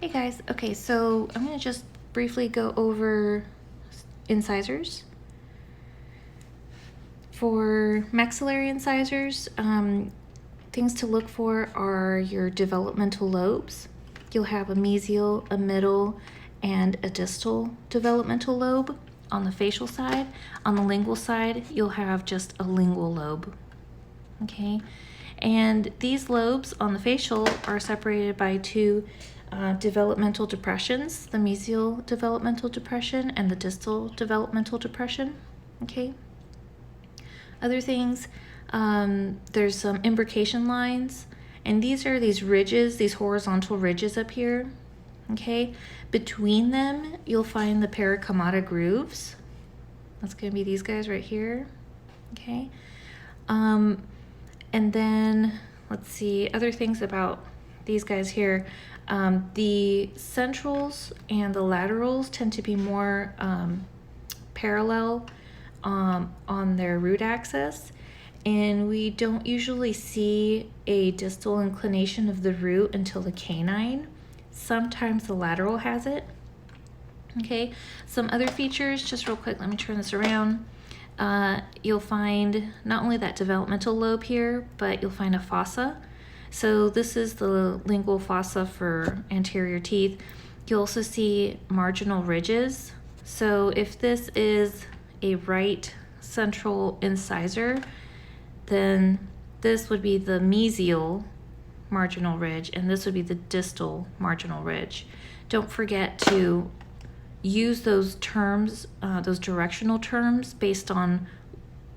Hey guys, okay, so I'm going to just briefly go over incisors. For maxillary incisors, things to look for are your developmental lobes. You'll have a mesial, a middle, and a distal developmental lobe on the facial side. On the lingual side, you'll have just a lingual lobe. Okay, and these lobes on the facial are separated by two developmental depressions, the mesial developmental depression and the distal developmental depression. Okay. Other things, there's some imbrication lines, and these are these ridges, these horizontal ridges up here. Okay. Between them, you'll find the paracomata grooves. That's going to be these guys right here. Okay. And then let's see other things about these guys here. The centrals and the laterals tend to be more parallel on their root axis, and we don't usually see a distal inclination of the root until the canine. Sometimes the lateral has it. Okay, some other features, just real quick, let me turn this around. You'll find not only that developmental lobe here, but you'll find a fossa. So this is the lingual fossa for anterior teeth. You'll also see marginal ridges. So if this is a right central incisor, then this would be the mesial marginal ridge, and this would be the distal marginal ridge. Don't forget to use those terms, those directional terms, based on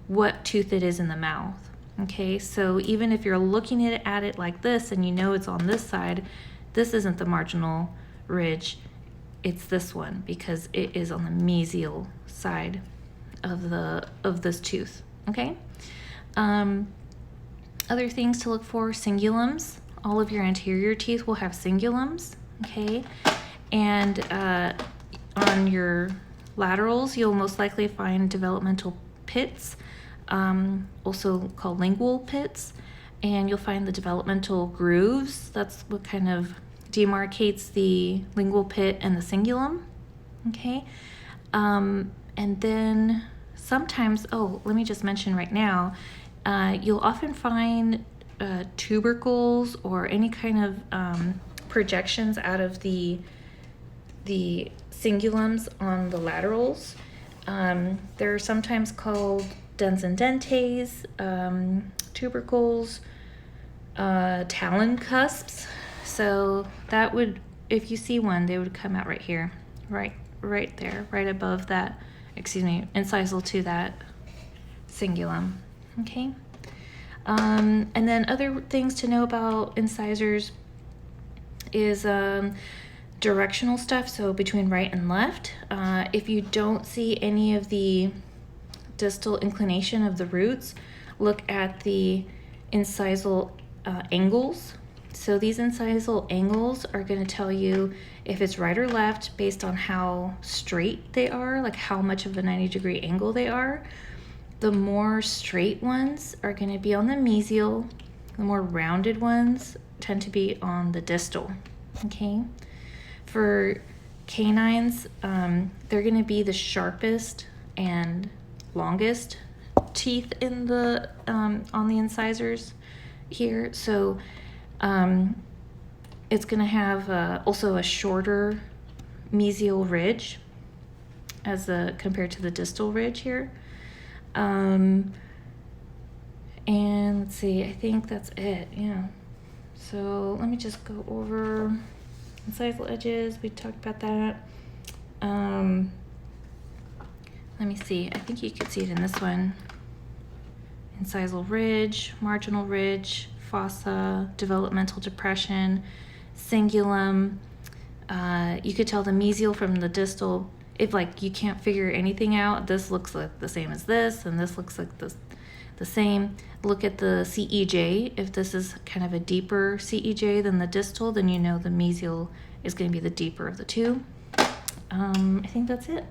what tooth it is in the mouth. Okay, so even if you're looking at it like this and you know it's on this side, this isn't the marginal ridge, it's this one, because it is on the mesial side of this tooth. Okay. Other things to look for: cingulums. All of your anterior teeth will have cingulums. Okay, and on your laterals, you'll most likely find developmental pits, also called lingual pits, and you'll find the developmental grooves. That's what kind of demarcates the lingual pit and the cingulum. Okay, and then sometimes, let me just mention right now, you'll often find tubercles or any kind of projections out of the cingulums on the laterals. They're sometimes called dens and dentes, tubercles, talon cusps. So that would, if you see one, they would come out right here, right there, right above that, incisal to that cingulum. Okay. And then other things to know about incisors is directional stuff, so between right and left. If you don't see any of the distal inclination of the roots, look at the incisal angles. So these incisal angles are going to tell you if it's right or left based on how straight they are, like how much of a 90-degree angle they are. The more straight ones are going to be on the mesial. The more rounded ones tend to be on the distal. Okay. For canines, they're going to be the sharpest and longest teeth in the on the incisors here. So it's going to have also a shorter mesial ridge as compared to the distal ridge here. And let's see, I think that's it. Yeah. So let me just go over incisal edges. We talked about that. Let me see. I think you could see it in this one. Incisal ridge, marginal ridge, fossa, developmental depression, cingulum. You could tell the mesial from the distal. If like you can't figure anything out, this looks like the same as this, and this looks like the same. Look at the CEJ. If this is kind of a deeper CEJ than the distal, then you know the mesial is going to be the deeper of the two. I think that's it.